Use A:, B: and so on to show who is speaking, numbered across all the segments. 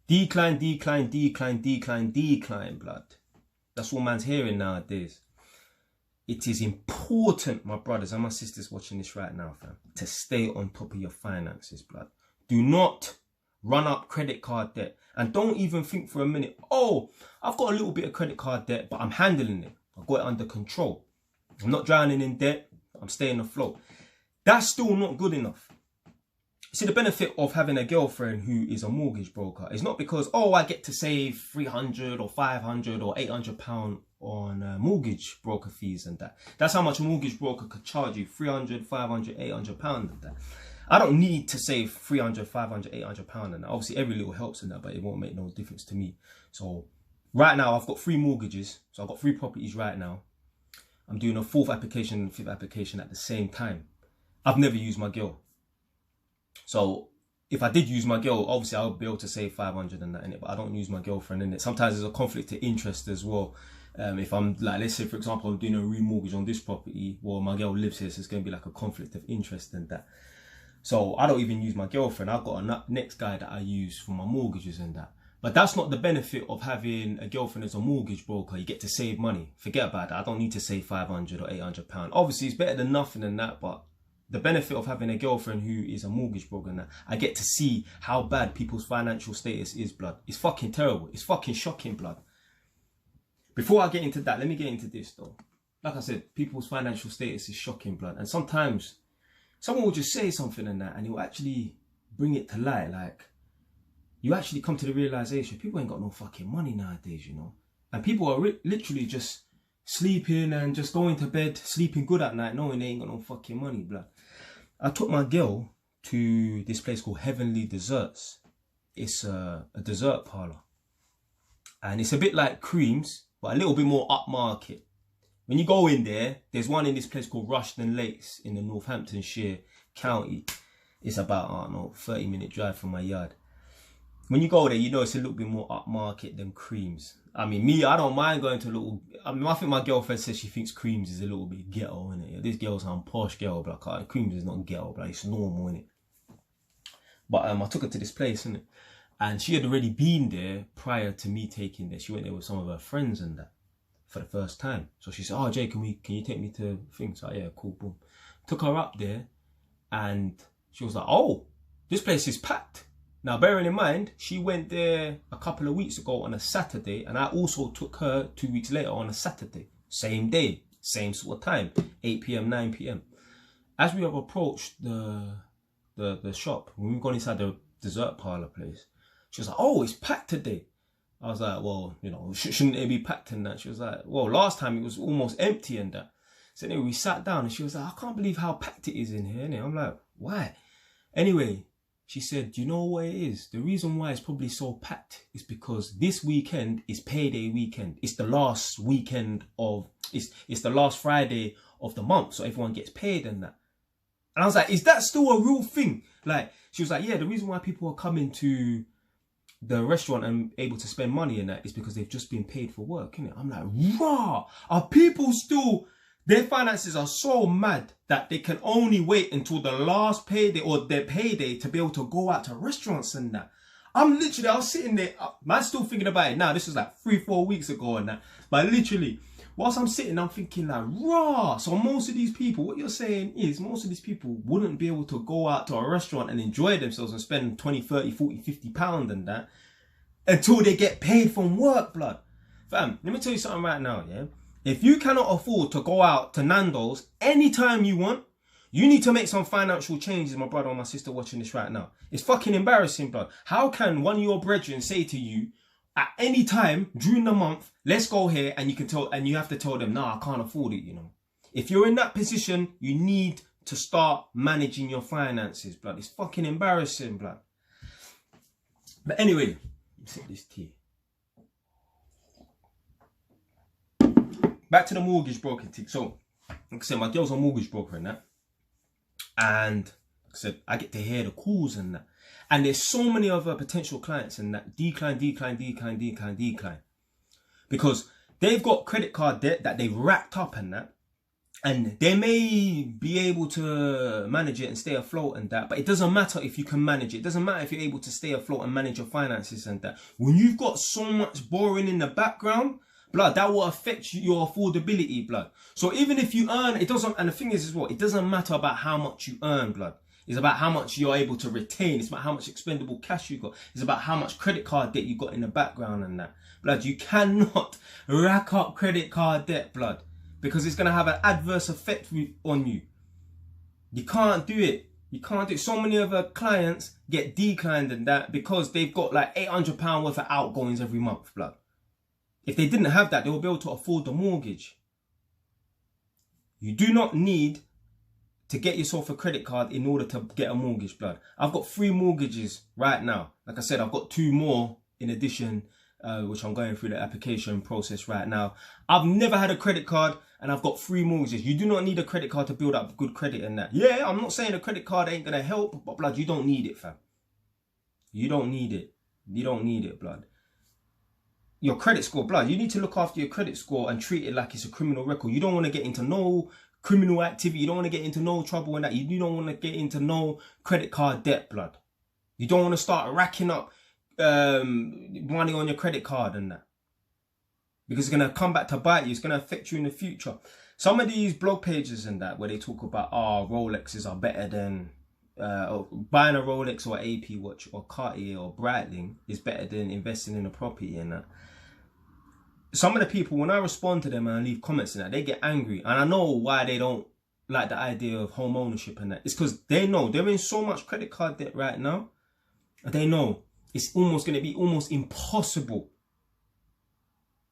A: Decline, decline, decline, decline, decline, blood. That's all man's hearing nowadays. It is important, my brothers and my sisters watching this right now, fam, to stay on top of your finances, blood. Do not run up credit card debt. And don't even think for a minute, oh, I've got a little bit of credit card debt, but I'm handling it. I've got it under control. I'm not drowning in debt. I'm staying afloat. That's still not good enough. See, the benefit of having a girlfriend who is a mortgage broker is not because, oh, I get to save 300 or 500 or 800 pound on mortgage broker fees and that. That's how much a mortgage broker could charge you, 300, 500, 800 pound and that. I don't need to save 300, 500, 800 pound and that. Obviously, every little helps in that, but it won't make no difference to me. So right now, I've got 3 mortgages. So I've got 3 properties right now. I'm doing a 4th application and 5th application at the same time. I've never used my girl. So if I did use my girl, obviously I would be able to save 500 and that in it, but I don't use my girlfriend in it. Sometimes there's a conflict of interest as well. If I'm like, let's say for example, I'm doing a remortgage on this property, well, my girl lives here, so it's going to be like a conflict of interest in that. So I don't even use my girlfriend. I've got a next guy that I use for my mortgages and that. But that's not the benefit of having a girlfriend as a mortgage broker. You get to save money. Forget about that. I don't need to save 500 or 800 pounds. Obviously, it's better than nothing than that, but the benefit of having a girlfriend who is a mortgage broker and that, I get to see how bad people's financial status is, blood. It's fucking terrible. It's fucking shocking, blood. Before I get into that, let me get into this though. Like I said, people's financial status is shocking, blood. And sometimes someone will just say something and that, and it will actually bring it to light. Like, you actually come to the realization, people ain't got no fucking money nowadays, you know. And people are literally just sleeping and just going to bed, sleeping good at night, knowing they ain't got no fucking money, blood. I took my girl to this place called Heavenly Desserts. It's a dessert parlor. And it's a bit like Creams, but a little bit more upmarket. When you go in there, there's one in this place called Rushden Lakes in the Northamptonshire county. It's about, I don't know, 30-minute drive from my yard. When you go there, you know it's a little bit more upmarket than Creams. I mean, me, I don't mind going to a little... I mean, I think my girlfriend says she thinks Creams is a little bit ghetto, innit? This girl's some posh girl, but like, Creams is not ghetto, but it's normal, innit? But I took her to this place, innit? And she had already been there prior to me taking there. She went there with some of her friends and that for the first time. So she said, oh, Jay, can you take me to things? So, yeah, cool, boom. Took her up there and she was like, oh, this place is packed. Now, bearing in mind, she went there a couple of weeks ago on a Saturday, and I also took her 2 weeks later on a Saturday. Same day, same sort of time, 8 p.m, 9 p.m. As we have approached the shop, when we've gone inside the dessert parlor place, she was like, oh, it's packed today. I was like, well, you know, shouldn't it be packed in that? She was like, well, last time it was almost empty and that. So anyway, we sat down and she was like, I can't believe how packed it is in here. And I'm like, why? Anyway, she said, do you know what it is? The reason why it's probably so packed is because this weekend is payday weekend. It's the last weekend of, it's the last Friday of the month. So everyone gets paid and that. And I was like, is that still a real thing? Like, she was like, yeah, the reason why people are coming to the restaurant and able to spend money in that is because they've just been paid for work, innit? I'm like, rah, are people still... Their finances are so mad that they can only wait until the last payday or their payday to be able to go out to restaurants and that. I was sitting there, man, still thinking about it now. This was like 3-4 weeks ago and that. But literally, whilst I'm sitting, I'm thinking like, rah. So most of these people, what you're saying is most of these people wouldn't be able to go out to a restaurant and enjoy themselves and spend 20, 30, 40, 50 pounds and that until they get paid from work, blood. Fam, let me tell you something right now, yeah? If you cannot afford to go out to Nando's anytime you want, you need to make some financial changes, my brother or my sister watching this right now. It's fucking embarrassing, blood. How can one of your brethren say to you at any time during the month, let's go here, and you have to tell them, nah, I can't afford it, you know. If you're in that position, you need to start managing your finances, blood. It's fucking embarrassing, blood. But anyway, sip this tea. Back to the mortgage broker thing. So, like I said, my girl's a mortgage broker and that. And like I said, I get to hear the calls and that. And there's so many other potential clients and that decline. Because they've got credit card debt that they've racked up and that. And they may be able to manage it and stay afloat and that, but it doesn't matter if you can manage it. It doesn't matter if you're able to stay afloat and manage your finances and that. When you've got so much borrowing in the background, blood, that will affect your affordability, blood. So even if you earn, it doesn't, and the thing is what, it doesn't matter about how much you earn, blood. It's about how much you're able to retain. It's about how much expendable cash you got. It's about how much credit card debt you got in the background and that. Blood, you cannot rack up credit card debt, blood, because it's going to have an adverse effect on you. You can't do it. You can't do it. So many of our clients get declined in that because they've got like £800 worth of outgoings every month, blood. If they didn't have that, they would be able to afford the mortgage. You do not need to get yourself a credit card in order to get a mortgage, blood. I've got 3 mortgages right now. Like I said, I've got 2 more in addition, which I'm going through the application process right now. I've never had a credit card and I've got 3 mortgages. You do not need a credit card to build up good credit and that. Yeah, I'm not saying a credit card ain't going to help, but blood, you don't need it, fam. You don't need it. You don't need it, blood. Your credit score, blood, you need to look after your credit score and treat it like it's a criminal record. You don't want to get into no criminal activity. You don't want to get into no trouble and that. You don't want to get into no credit card debt, blood. You don't want to start racking up money on your credit card and that, because it's going to come back to bite you. It's going to affect you in the future. Some of these blog pages and that, where they talk about, Rolexes are better than buying a Rolex or AP watch or Cartier or Breitling is better than investing in a property and that. Some of the people, when I respond to them and leave comments and that, they get angry. And I know why they don't like the idea of home ownership and that. It's because they know they're in so much credit card debt right now. They know it's almost going to be almost impossible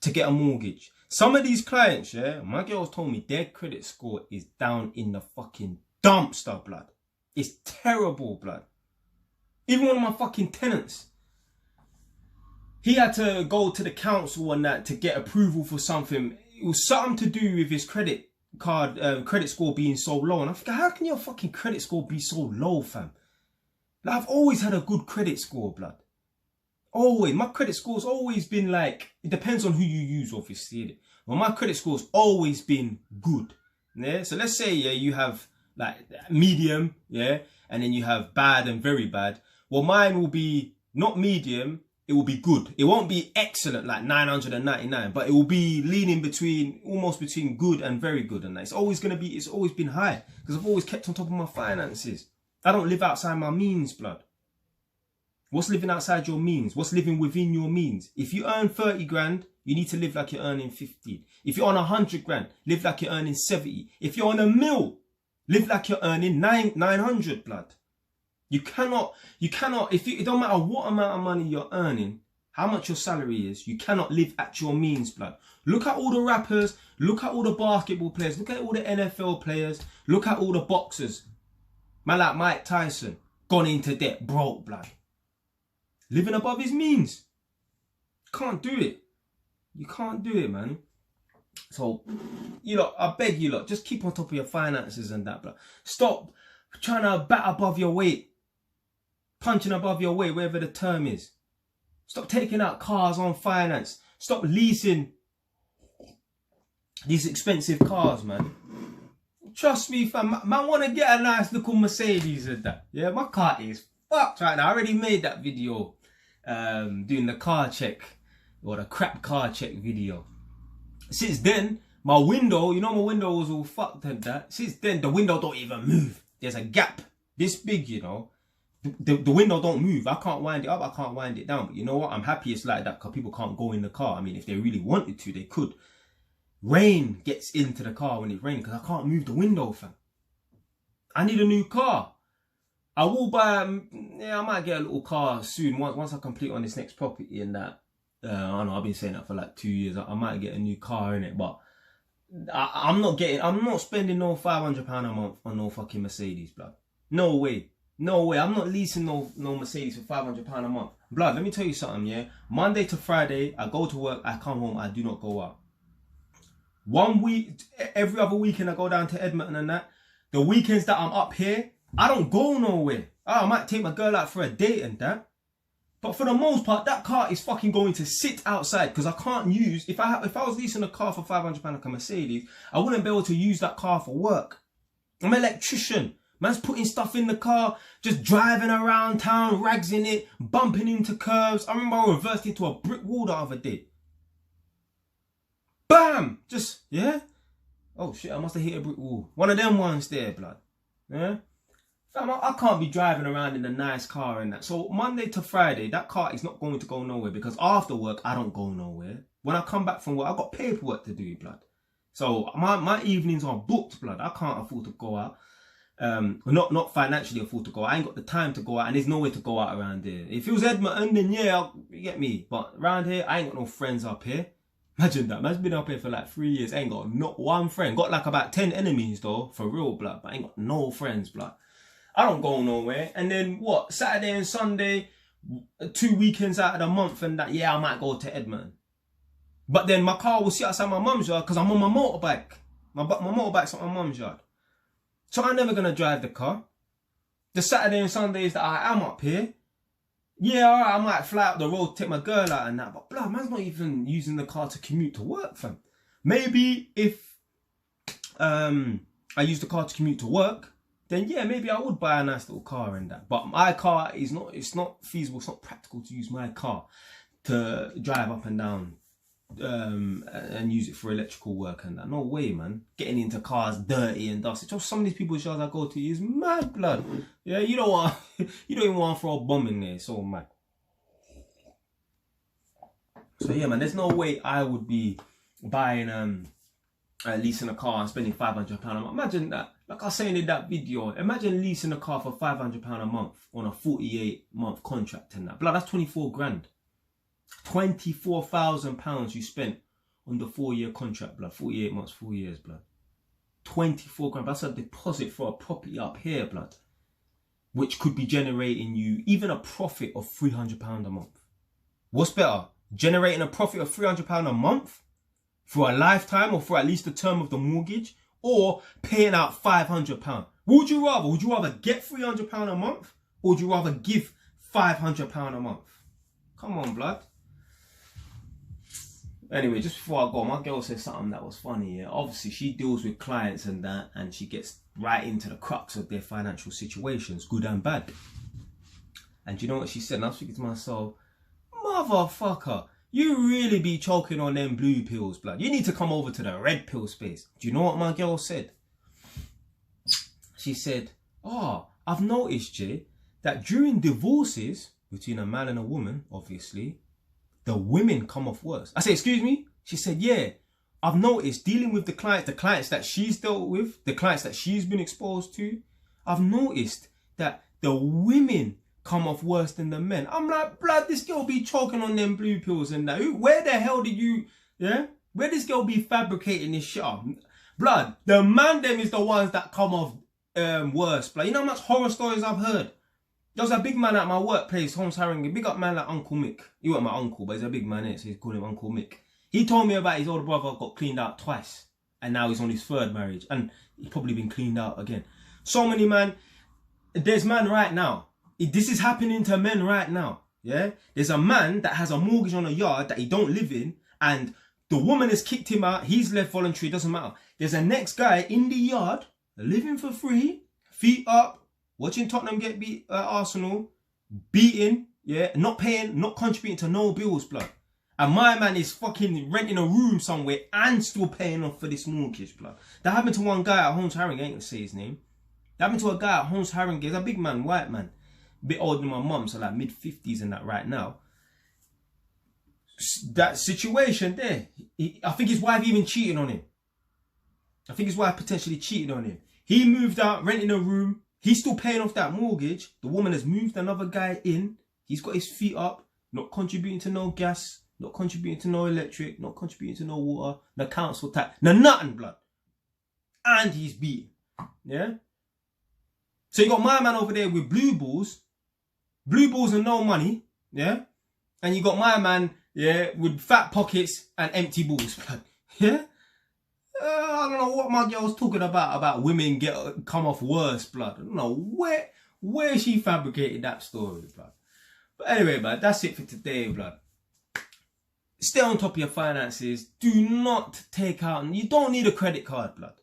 A: to get a mortgage. Some of these clients, yeah, my girls told me their credit score is down in the fucking dumpster, blood. It's terrible, blood. Even one of my fucking tenants, he had to go to the council and that to get approval for something. It was something to do with his credit score being so low. And I forgot, how can your fucking credit score be so low, fam? Like, I've always had a good credit score, blood. Always. My credit score's always been like, it depends on who you use, obviously. But my credit score's always been good. Yeah. So let's say, yeah, you have like medium, yeah, and then you have bad and very bad. Well, mine will be not medium. It will be good. It won't be excellent like 999, but it will be leaning between, almost between good and very good. And that it's always going to be, it's always been high because I've always kept on top of my finances. I don't live outside my means, blood. What's living outside your means? What's living within your means? If you earn 30 grand, you need to live like you're earning 15. If you're on 100 grand, live like you're earning 70. If you're on a mil, live like you're earning 900, blood. You cannot, it don't matter what amount of money you're earning, how much your salary is, you cannot live at your means, blood. Look at all the rappers, look at all the basketball players, look at all the NFL players, look at all the boxers. Man like Mike Tyson, gone into debt, broke, blood. Living above his means. Can't do it. You can't do it, man. So, you lot, I beg you lot, just keep on top of your finances and that, blood. Stop trying to bat above your weight. Punching above your weight, whatever the term is. Stop taking out cars on finance. Stop leasing these expensive cars, man. Trust me, fam. Man want to get a nice little Mercedes and that. Yeah, my car is fucked right now. I already made that video doing the car check, or the crap car check video. Since then, my window, you know, my window was all fucked and that. Since then, the window don't even move. There's a gap this big, you know. The window don't move. I can't wind it up, I can't wind it down. But you know what? I'm happy it's like that because people can't go in the car. I mean, if they really wanted to, they could. Rain gets into the car when it rains because I can't move the window, fam. I need a new car. I will buy, I might get a little car soon once I complete on this next property and that. I don't know, I've been saying that for like 2 years. I might get a new car in it, but I'm not spending no £500 a month on no fucking Mercedes, blood. No way. No way. I'm not leasing no Mercedes for £500 a month. Blood, let me tell you something, yeah? Monday to Friday, I go to work, I come home, I do not go out. 1 week, every other weekend I go down to Edmonton and that. The weekends that I'm up here, I don't go nowhere. I might take my girl out for a date and that. But for the most part, that car is fucking going to sit outside because I can't use, if I was leasing a car for £500 like a Mercedes, I wouldn't be able to use that car for work. I'm an electrician. Man's putting stuff in the car, just driving around town, rags in it, bumping into curves. I remember I reversed into a brick wall the other day. Bam! Just, yeah? Oh shit, I must have hit a brick wall. One of them ones there, blood. Yeah? Fam, I can't be driving around in a nice car and that. So Monday to Friday, that car is not going to go nowhere because after work, I don't go nowhere. When I come back from work, I've got paperwork to do, blood. So my evenings are booked, blood. I can't afford to go out. Not financially afford to go out. I ain't got the time to go out and there's nowhere to go out around here. If it was Edmonton, then yeah, you get me. But around here, I ain't got no friends up here. Imagine that. Man's been up here for like 3 years. Ain't got not one friend. Got like about 10 enemies though, for real, blood. But I ain't got no friends, blood. I don't go nowhere. And then what? Saturday and Sunday, 2 weekends out of the month and that, yeah, I might go to Edmonton. But then my car will sit outside my mum's yard because I'm on my motorbike. My motorbike's at my mum's yard. So I'm never going to drive the car. The Saturday and Sundays that I am up here, yeah, alright, I might fly up the road, take my girl out and that. But blood, man's not even using the car to commute to work, fam. Maybe if I use the car to commute to work, then yeah, maybe I would buy a nice little car and that. But my car is not, it's not feasible, it's not practical to use my car to drive up and down and use it for electrical work and that. No way, man. Getting into cars dirty and dusty. Just some of these people's yards I go to is mad, blood. Yeah, you don't even want to throw a bomb in there. It's so mad. So yeah, man, there's no way I would be buying leasing a car and spending £500 a month. Imagine that. Like I was saying in that video, imagine leasing a car for £500 a month on a 48-month contract and that. Blood, that's 24 grand. £24,000 you spent on the 4-year contract, blood. 48 months, 4 years, blood. 24 grand. That's a deposit for a property up here, blood. Which could be generating you even a profit of £300 a month. What's better? Generating a profit of £300 a month for a lifetime or for at least the term of the mortgage, or paying out £500? What would you rather? Would you rather get £300 a month, or would you rather give £500 a month? Come on, blood. Anyway, just before I go, my girl said something that was funny. Yeah? Obviously, she deals with clients and that, and she gets right into the crux of their financial situations, good and bad. And you know what she said? And I was thinking to myself, motherfucker, you really be choking on them blue pills, blood. You need to come over to the red pill space. Do you know what my girl said? She said, oh, I've noticed, Jay, that during divorces between a man and a woman, obviously, the women come off worse. I said, excuse me? She said, yeah, I've noticed dealing with the clients that she's dealt with, the clients that she's been exposed to, I've noticed that the women come off worse than the men. I'm like, blood, this girl be choking on them blue pills and that. Where the hell did you, yeah? Where this girl be fabricating this shit up? Blood, the man them is the ones that come off worse, blood. You know how much horror stories I've heard? There was a big man at my workplace, Holmes Harringay, big up man like Uncle Mick. He wasn't my uncle, but he's a big man, so he's called him Uncle Mick. He told me about his older brother got cleaned out twice, and now he's on his 3rd marriage, and he's probably been cleaned out again. So many, man. There's man right now. This is happening to men right now. Yeah, there's a man that has a mortgage on a yard that he don't live in, and the woman has kicked him out. He's left voluntary. Doesn't matter. There's a next guy in the yard living for free, feet up, watching Tottenham get beat Arsenal, beating, yeah, not paying, not contributing to no bills, blood. And my man is fucking renting a room somewhere and still paying off for this mortgage, blood. That happened to one guy at Holmes Harringay. I ain't gonna say his name. That happened to a guy at Holmes Harringay. He's a big man, white man. A bit older than my mum, so like mid-50s and that right now. That situation there, I think his wife even cheated on him. I think his wife potentially cheated on him. He moved out, renting a room. He's still paying off that mortgage. The woman has moved another guy in. He's got his feet up, not contributing to no gas, not contributing to no electric, not contributing to no water, no council tax, no nothing, blood. And he's beaten. Yeah? So you got my man over there with blue balls and no money, yeah? And you got my man, yeah, with fat pockets and empty balls, blood. Yeah? I don't know what my girl's talking about women come off worse, blood. I don't know where she fabricated that story, blood. But anyway, man, that's it for today, blood. Stay on top of your finances. Do not take out. You don't need a credit card, blood.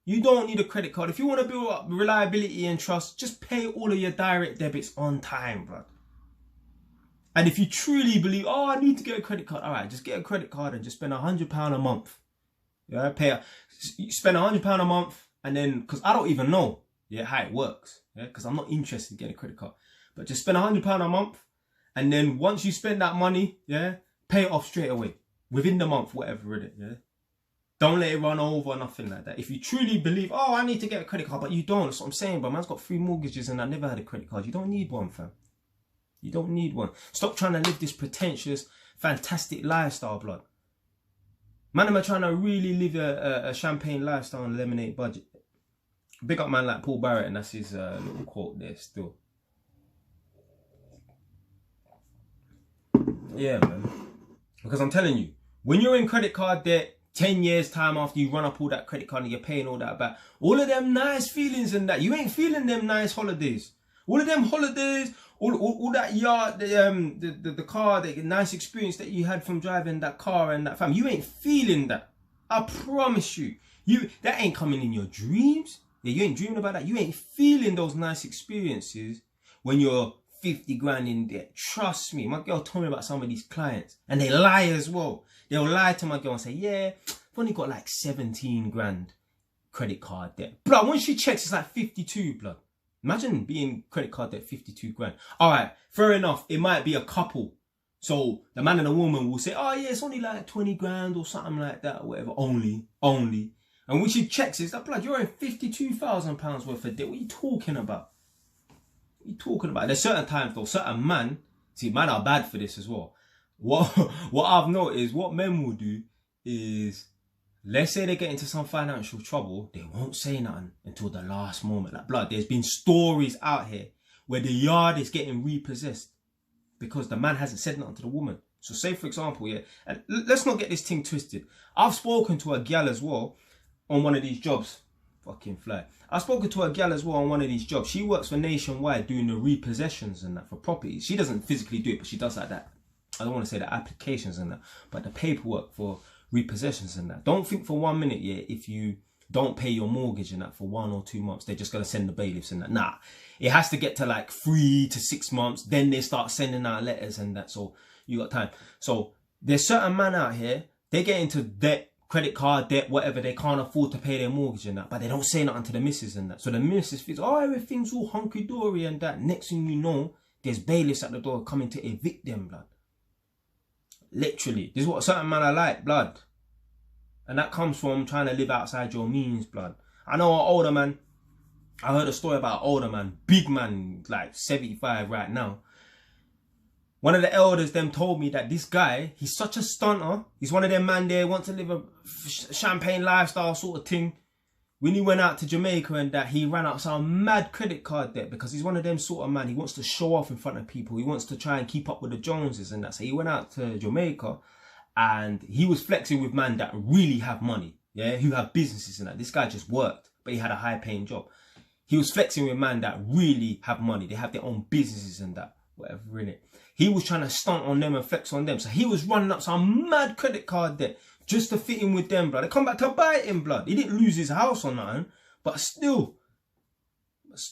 A: You don't need a credit card. If you want to build up reliability and trust, just pay all of your direct debits on time, blood. And if you truly believe, oh, I need to get a credit card, all right, just get a credit card and just spend £100 a month. Yeah, spend £100 a month, and then, because I don't even know, how it works. Yeah, because I'm not interested in getting a credit card. But just spend £100 a month, and then once you spend that money, pay it off straight away within the month, whatever it is. Yeah, don't let it run over or nothing like that. If you truly believe, oh, I need to get a credit card, but you don't. That's what I'm saying, but man's got 3 mortgages and I never had a credit card. You don't need one, fam. You don't need one. Stop trying to live this pretentious, fantastic lifestyle, blood. Man, am I trying to really live a champagne lifestyle on a lemonade budget? Big up man like Paul Barrett, and that's his little quote there still. Yeah, man. Because I'm telling you, when you're in credit card debt, 10 years time after you run up all that credit card and you're paying all that back, all of them nice feelings and that, you ain't feeling them nice holidays. All of them holidays, all that yard, the car, the nice experience that you had from driving that car and that fam, you ain't feeling that. I promise you. That ain't coming in your dreams. Yeah, you ain't dreaming about that. You ain't feeling those nice experiences when you're 50 grand in debt. Trust me. My girl told me about some of these clients, and they lie as well. They'll lie to my girl and say, yeah, I've only got like 17 grand credit card debt. Blood, when she checks, it's like 52, blood. Imagine being credit card debt 52 grand. All right, fair enough. It might be a couple. So the man and the woman will say, oh yeah, it's only like 20 grand or something like that or whatever. Only. And when she checks, it's like, blood, you're in £52,000 worth of debt. What are you talking about? What are you talking about? There's certain times though, certain man are bad for this as well. What I've noticed, what men will do is, let's say they get into some financial trouble, they won't say nothing until the last moment. Like, blood, there's been stories out here where the yard is getting repossessed because the man hasn't said nothing to the woman. So say, for example, and let's not get this thing twisted. I've spoken to a gal as well on one of these jobs. Fucking fly. I've spoken to a gal as well on one of these jobs. She works for Nationwide doing the repossessions and that for properties. She doesn't physically do it, but she does like that. I don't want to say the applications and that, but the paperwork for repossessions and that. Don't think for 1 minute, if you don't pay your mortgage and that for 1 or 2 months, they're just going to send the bailiffs and that. Nah, it has to get to like 3 to 6 months. Then they start sending out letters and that. So you got time. So there's certain men out here, they get into debt, credit card debt, whatever. They can't afford to pay their mortgage and that, but they don't say nothing to the missus and that. So the missus thinks, oh, everything's all hunky-dory and that. Next thing you know, there's bailiffs at the door coming to evict them, blood. Literally. This is what certain men are like, blood. And that comes from trying to live outside your means, blood. I know an older man. I heard a story about an older man. Big man, like 75 right now. One of the elders them told me that this guy, he's such a stunter. He's one of them man there, wants to live a champagne lifestyle sort of thing. When he went out to Jamaica and that, he ran out some mad credit card debt because he's one of them sort of man. He wants to show off in front of people. He wants to try and keep up with the Joneses and that. So he went out to Jamaica and he was flexing with man that really have money, who have businesses and that. This guy just worked, but he had a high paying job. He was flexing with man that really have money. They have their own businesses and that, whatever in it. He was trying to stunt on them and flex on them. So he was running up some mad credit card debt just to fit in with them, blood. They come back to bite him, blood. He didn't lose his house or nothing, but still,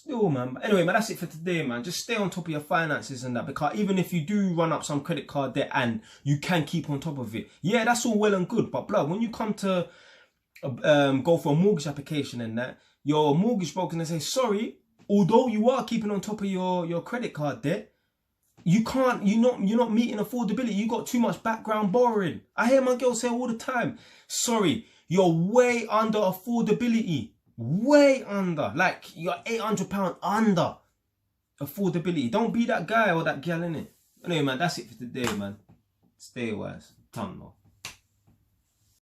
A: man. But anyway, man, that's it for today, man. Just stay on top of your finances and that, because even if you do run up some credit card debt and you can keep on top of it, that's all well and good. But blood, when you come to go for a mortgage application and that, your mortgage broker gonna say, sorry, although you are keeping on top of your credit card debt, you're not meeting affordability. You got too much background borrowing. I hear my girl say all the time, sorry, you're way under affordability. Way under. Like, you're £800 under affordability. Don't be that guy or that gal, innit? Anyway, man, that's it for today, man. Stay wise. Tongue,